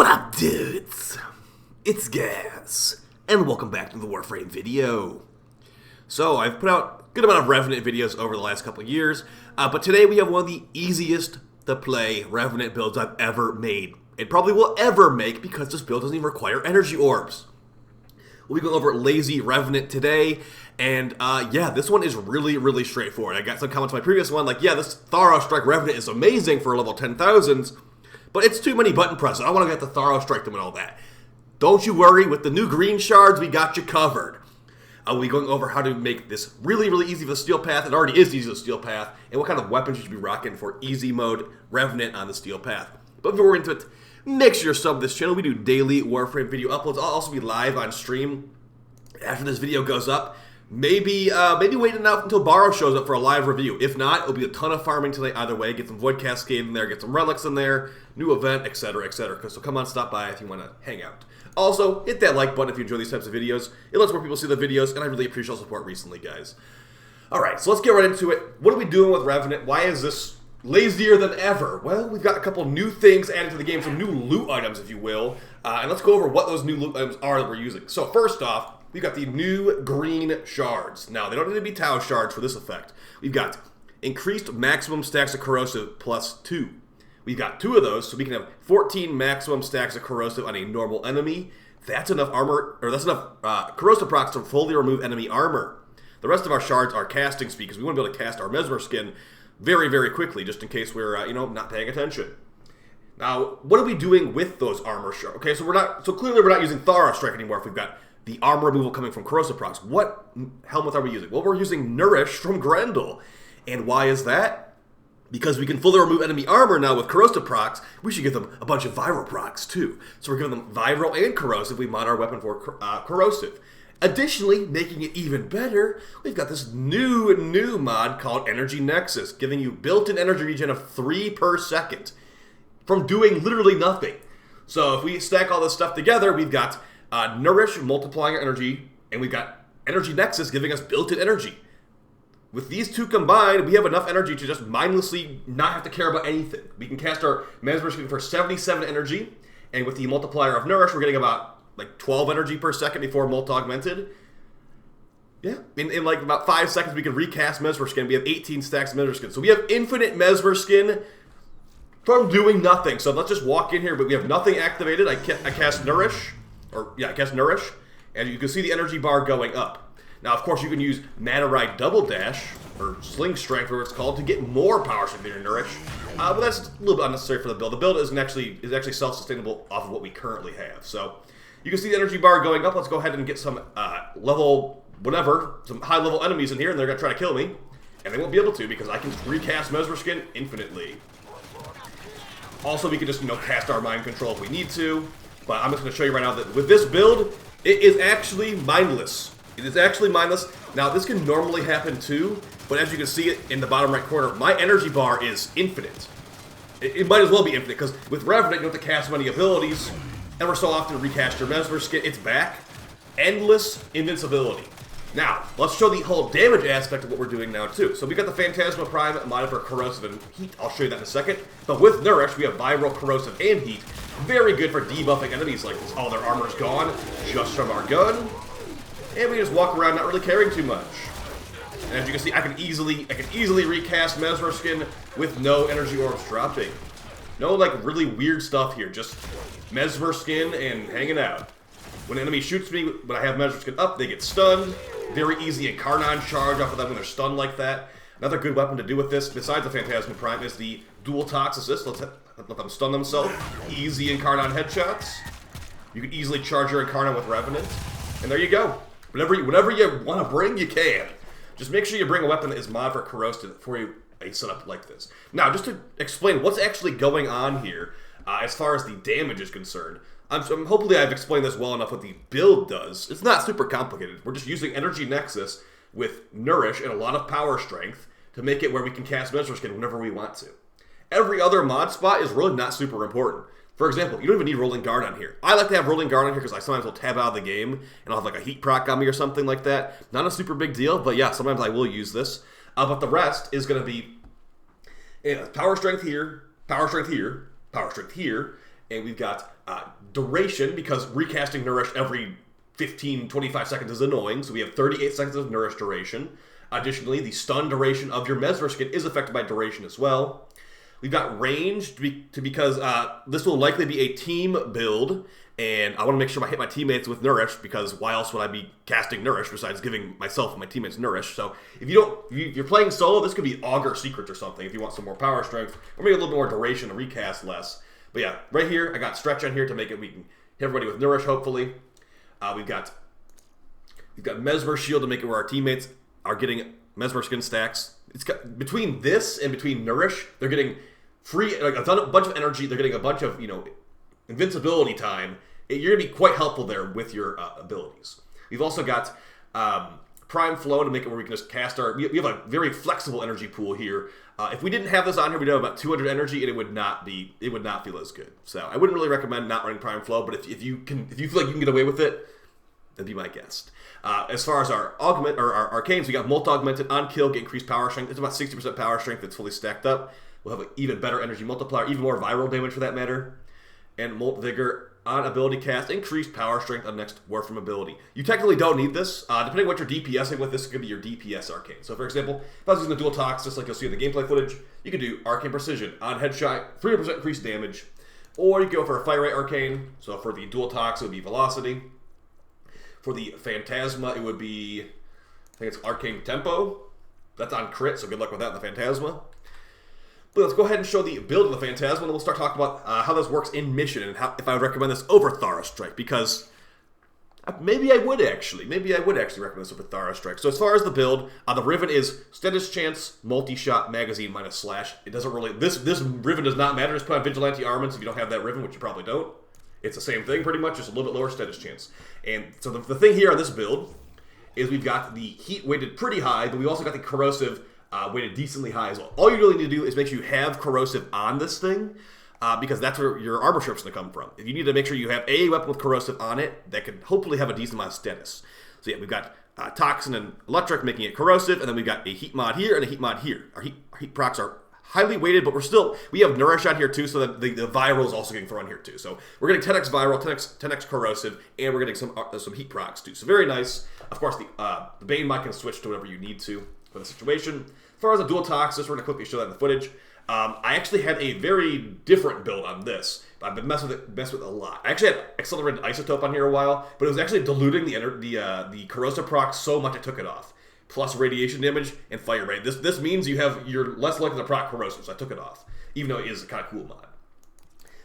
What up, dudes? It's Gas, and welcome back to the Warframe video. So, I've put out a good amount of Revenant videos over the last couple of years, but today we have one of the easiest to play Revenant builds I've ever made. It probably will ever make because this build doesn't even require energy orbs. We'll be going over Lazy Revenant today, and yeah, this one is really straightforward. I got some comments on my previous one, like, yeah, this Thorough Strike Revenant is amazing for level 10,000s, but it's too many button presses. I want to get the Thorough Strike them and all that. Don't you worry, with the new green shards, we got you covered. We'll be going over how to make this really easy for the Steel Path. It already is easy for the Steel Path, and what kind of weapons you should be rocking for easy mode Revenant on the Steel Path. But before we're into it, make sure you're subbed to this channel. We do daily Warframe video uploads. I'll also be live on stream after this video goes up. Maybe waiting out until Borrow shows up for a live review. If not, it'll be a ton of farming today either way. Get some Void Cascade in there, get some relics in there, new event, etc. So come on, stop by if you want to hang out. Also, hit that like button if you enjoy these types of videos. It lets more people see the videos, and I really appreciate your support recently, guys. Alright, so let's get right into it. What are we doing with Revenant? Why is this lazier than ever? Well, we've got a couple new things added to the game, some new loot items, if you will. And let's go over what those new loot items are that we're using. So first off, we've got the new green shards. Now, they don't need to be Tau shards for this effect. We've got increased maximum stacks of corrosive +2. We've got 2 of those, so we can have 14 maximum stacks of corrosive on a normal enemy. That's enough armor, or that's enough corrosive procs to fully remove enemy armor. The rest of our shards are casting speed, because we want to be able to cast our Mesmer skin very quickly, just in case we're, not paying attention. Now, what are we doing with those armor shards? Okay, so clearly we're not using Thorough Strike anymore if we've got the armor removal coming from corrosive procs. What helmet are we using? Well, we're using Nourish from Grendel. And why is that? Because we can fully remove enemy armor now with corrosive procs, we should give them a bunch of viral procs too. So we're giving them viral and corrosive. We mod our weapon for corrosive. Additionally, making it even better, we've got this new mod called Energy Nexus, giving you built-in energy regen of 3 per second from doing literally nothing. So if we stack all this stuff together, we've got Nourish multiplying our energy, and we've got Energy Nexus giving us built-in energy. With these two combined, we have enough energy to just mindlessly not have to care about anything. We can cast our Mesmer skin for 77 energy, and with the multiplier of Nourish, we're getting about like 12 energy per second before Molt Augmented. Yeah, in like about 5 seconds, we can recast Mesmer skin. We have 18 stacks of Mesmer skin. So we have infinite Mesmer skin from doing nothing. So let's just walk in here, but we have nothing activated. I cast Nourish, I cast Nourish, and you can see the energy bar going up. Now, of course, you can use Matarite Double Dash, or Sling Strength, whatever it's called, to get more power strength in your Nourish. But that's a little bit unnecessary for the build. The build is actually self-sustainable off of what we currently have. So, you can see the energy bar going up. Let's go ahead and get some some high-level enemies in here, and they're going to try to kill me. And they won't be able to, because I can recast Mesmer Skin infinitely. Also, we can just, cast our Mind Control if we need to. But I'm just going to show you right now that with this build, it is actually mindless. It is actually mindless. Now, this can normally happen too, but as you can see it in the bottom right corner, my energy bar is infinite. It might as well be infinite, because with Revenant, you don't have to cast many abilities. Ever so often, recast your Mesmer skin, it's back. Endless invincibility. Now, let's show the whole damage aspect of what we're doing now too. So we got the Phantsma Prime modded for corrosive and heat. I'll show you that in a second. But with Nourish, we have viral, corrosive, and heat. Very good for debuffing enemies like this. All their armor's gone just from our gun. And we just walk around not really caring too much. And as you can see, I can easily recast Mesmer skin with no energy orbs dropping. No really weird stuff here, just Mesmer skin and hanging out. When an enemy shoots me, when I have Mesmer skin up, they get stunned. Very easy Incarnon charge off of them when they're stunned like that. Another good weapon to do with this, besides the Phantasma Prime, is the Dual Tox Assist. Let them stun themselves. Easy Incarnon headshots. You can easily charge your Incarnon with Revenant. And there you go. Whatever you want to bring, you can. Just make sure you bring a weapon that is mod for corrosive for a setup like this. Now, just to explain what's actually going on here, as far as the damage is concerned, hopefully I've explained this well enough what the build does. It's not super complicated. We're just using Energy Nexus with Nourish and a lot of power strength to make it where we can cast Mesmer Skin whenever we want to. Every other mod spot is really not super important. For example, you don't even need Rolling Guard on here. I like to have Rolling Guard on here because I sometimes will tab out of the game and I'll have a heat proc on me or something like that. Not a super big deal, but yeah, sometimes I will use this. But the rest is going to be power strength here, power strength here, power strength here, And we've got duration, because recasting Nourish every 15, 25 seconds is annoying, so we have 38 seconds of Nourish duration. Additionally, the stun duration of your Mesmer skin is affected by duration as well. We've got range, because this will likely be a team build, and I want to make sure I hit my teammates with Nourish, because why else would I be casting Nourish besides giving myself and my teammates Nourish? So if you're playing solo, this could be Augur Secrets or something if you want some more power strength, or maybe a little bit more duration to recast less. But yeah, right here, I got Stretch on here to make it we can hit everybody with Nourish, hopefully. We've got Mesmer Shield to make it where our teammates are getting Mesmer skin stacks. It's got, between this and between Nourish, they're getting free, like a bunch of energy. They're getting a bunch of, invincibility time. You're going to be quite helpful there with your abilities. We've also got Prime Flow to make it where we can just cast our... We have a very flexible energy pool here. If we didn't have this on here, we'd have about 200 energy, and it would not feel as good. So I wouldn't really recommend not running Prime Flow, but if you feel like you can get away with it, that'd be my guess. As far as our augment or our arcanes, we got multi-augmented on kill, get increased power strength. It's about 60% power strength that's fully stacked up. We'll have an even better energy multiplier, even more viral damage for that matter. And Molt Vigor on ability cast, increased power strength on next WARFRAME ability. You technically don't need this. Depending on what you're DPSing with, this could be your DPS arcane. So for example, if I was using the dual tox, just like you'll see in the gameplay footage, you could do Arcane Precision on headshot, 300% increased damage. Or you go for a Fire Rate arcane. So for the dual tox, it would be Velocity. For the Phantsma, it would be, I think it's Arcane Tempo. That's on crit, so good luck with that in the Phantsma. But let's go ahead and show the build of the Phantasma, and then we'll start talking about how this works in mission and if I would recommend this over Thara Strike, because maybe I would actually recommend this over Thara Strike. So as far as the build, the Riven is status chance, multi-shot, magazine, minus slash. It doesn't really, this Riven does not matter. Just put on Vigilante Armaments if you don't have that Riven, which you probably don't. It's the same thing pretty much, just a little bit lower status chance. And so the thing here on this build is we've got the heat weighted pretty high, but we also got the corrosive weighted decently high as well. All you really need to do is make sure you have corrosive on this thing, because that's where your armor strip's going to come from. If you need to make sure you have a weapon with corrosive on it, that can hopefully have a decent amount of status. So yeah, we've got Toxin and Electric making it corrosive, and then we've got a heat mod here and a heat mod here. Our heat procs are highly weighted, but we have Nourish on here too, so that the viral is also getting thrown here too. So we're getting 10x viral, 10x corrosive, and we're getting some heat procs too. So very nice. Of course, the Bane mod can switch to whatever you need to for the situation. As far as the dual tox, we're going to quickly show that in the footage. I actually had a very different build on this. I've been messing with it a lot. I actually had accelerated isotope on here a while, but it was actually diluting the corrosive proc so much I took it off. Plus radiation damage and fire rate. This means you're less likely to proc corrosive, so I took it off, even though it is a kind of cool mod.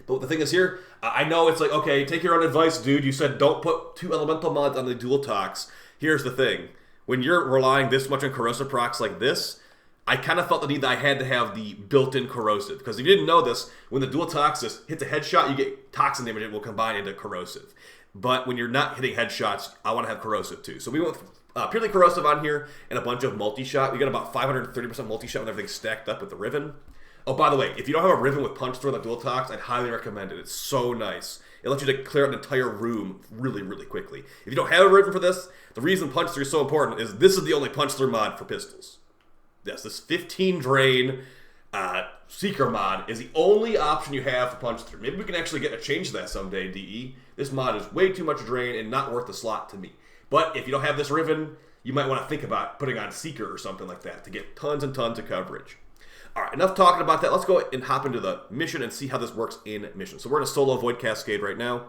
But the thing is here, I know it's like, okay, take your own advice, dude. You said don't put 2 elemental mods on the dual tox. Here's the thing. When you're relying this much on corrosive procs like this, I kind of felt the need that I had to have the built-in corrosive. Because if you didn't know this, when the dual toxis hits a headshot, you get toxin damage. It will combine into corrosive. But when you're not hitting headshots, I want to have corrosive too. So we went purely corrosive on here and a bunch of multi-shot. We got about 530% multi-shot with everything stacked up with the Riven. Oh, by the way, if you don't have a Riven with punch through on the dual tox, I'd highly recommend it. It's so nice. It lets you to clear out an entire room really, really quickly. If you don't have a Riven for this, the reason punch through is so important is this is the only punch through mod for pistols. Yes, this 15 drain Seeker mod is the only option you have for punch through. Maybe we can actually get a change to that someday, DE. This mod is way too much drain and not worth the slot to me. But if you don't have this Riven, you might want to think about putting on Seeker or something like that to get tons and tons of coverage. Alright, enough talking about that. Let's go and hop into the mission and see how this works in mission. So we're in a solo Void Cascade right now.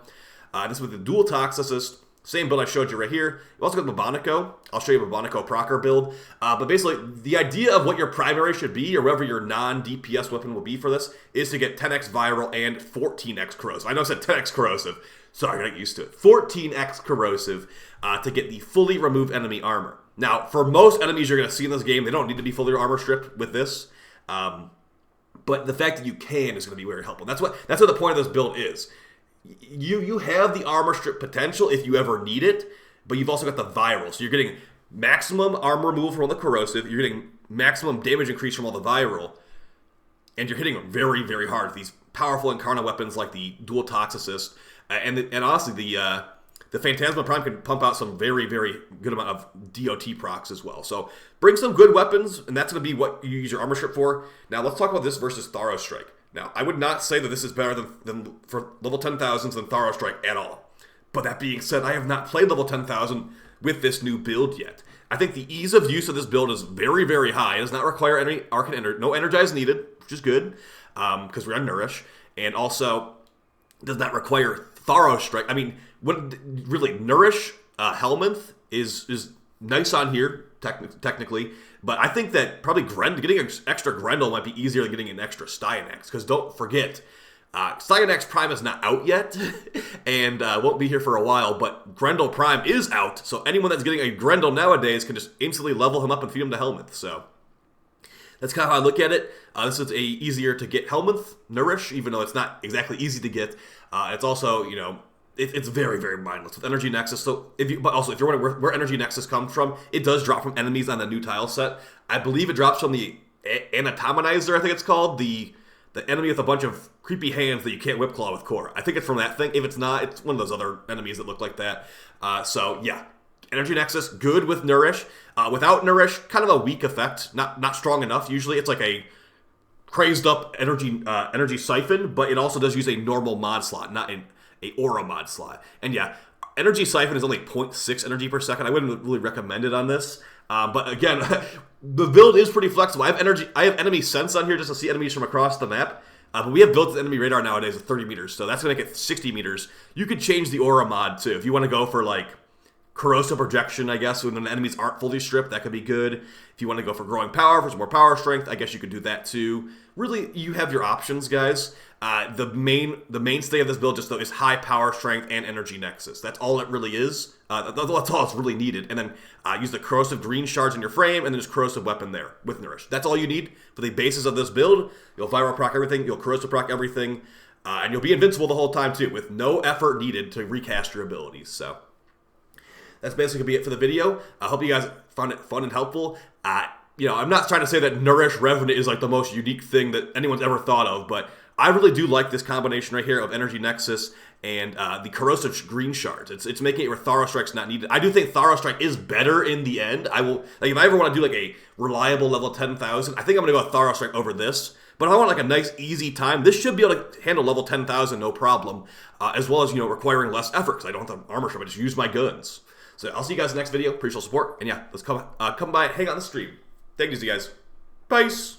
This is with the dual Toxicist. Same build I showed you right here. You also got Babonico. I'll show you Babonico procer build. But basically, the idea of what your primary should be, or whatever your non-DPS weapon will be for this, is to get 10x viral and 14x corrosive. I know I said 10x corrosive. Sorry, I got used to it. 14x corrosive to get the fully remove enemy armor. Now, for most enemies you're going to see in this game, they don't need to be fully armor stripped with this. But the fact that you can is going to be very helpful. That's what the point of this build is. You have the armor strip potential if you ever need it, but you've also got the viral. So you're getting maximum armor removal from all the corrosive, you're getting maximum damage increase from all the viral, and you're hitting very, very hard with these powerful Incarna weapons like the Dual Toxicist, and honestly, the Phantasma Prime can pump out some very, very good amount of DOT procs as well. So bring some good weapons, and that's going to be what you use your armor strip for. Now let's talk about this versus Thara Strike. Now, I would not say that this is better than for level 10,000s than Tharo Strike at all. But that being said, I have not played level 10,000 with this new build yet. I think the ease of use of this build is very, very high. It does not require any no energize needed, which is good, because we're on Nourish. And also, does not require Tharo Strike. I mean, really, Nourish Helminth is nice on here, technically. But I think that probably getting an extra Grendel might be easier than getting an extra Styanax. Because don't forget, Styanax Prime is not out yet, and won't be here for a while, but Grendel Prime is out, so anyone that's getting a Grendel nowadays can just instantly level him up and feed him to Helminth, so that's kind of how I look at it. This is a easier to get Helminth, Nourish, even though it's not exactly easy to get. It's also, you know, it's very, very mindless with Energy Nexus. So but also, if you're wondering where Energy Nexus comes from, it does drop from enemies on the new tile set. I believe it drops from the Anatominizer, I think it's called, the enemy with a bunch of creepy hands that you can't whip claw with core. I think it's from that thing. If it's not, it's one of those other enemies that look like that. So yeah, Energy Nexus, good with Nourish. Without Nourish, kind of a weak effect. Not strong enough. Usually it's like a crazed up energy siphon, but it also does use a normal mod slot, not a aura mod slot. And yeah, Energy Siphon is only 0.6 energy per second. I wouldn't really recommend it on this. But again, the build is pretty flexible. I have enemy sense on here just to see enemies from across the map. But we have built enemy radar nowadays with 30 meters, so that's going to make it 60 meters. You could change the aura mod too. If you want to go for like corrosive projection, I guess, when the enemies aren't fully stripped, that could be good. If you want to go for growing power, for some more power strength, I guess you could do that too. Really, you have your options, guys. The mainstay of this build just though is high power strength and energy nexus. That's all it really is. That's all it's really needed. And then use the corrosive green shards in your frame, and then just corrosive weapon there with Nourish. That's all you need for the basis of this build. You'll viral proc everything. You'll corrosive proc everything, and you'll be invincible the whole time too, with no effort needed to recast your abilities. So that's basically gonna be it for the video. I hope you guys found it fun and helpful. You know, I'm not trying to say that Nourish Revenant is like the most unique thing that anyone's ever thought of, but I really do like this combination right here of Energy Nexus and the corrosive green shards. It's making it where Tharo Strike's not needed. I do think Tharo Strike is better in the end. I will, like, if I ever want to do like a reliable level 10,000, I think I'm gonna go with Tharo Strike over this. But if I want like a nice easy time, this should be able to handle level 10,000 no problem, as well as, you know, requiring less effort because I don't have the armor strip. I just use my guns. So I'll see you guys in the next video. Appreciate your support, and yeah, let's come by and hang out on the stream. Thank you, guys. Peace.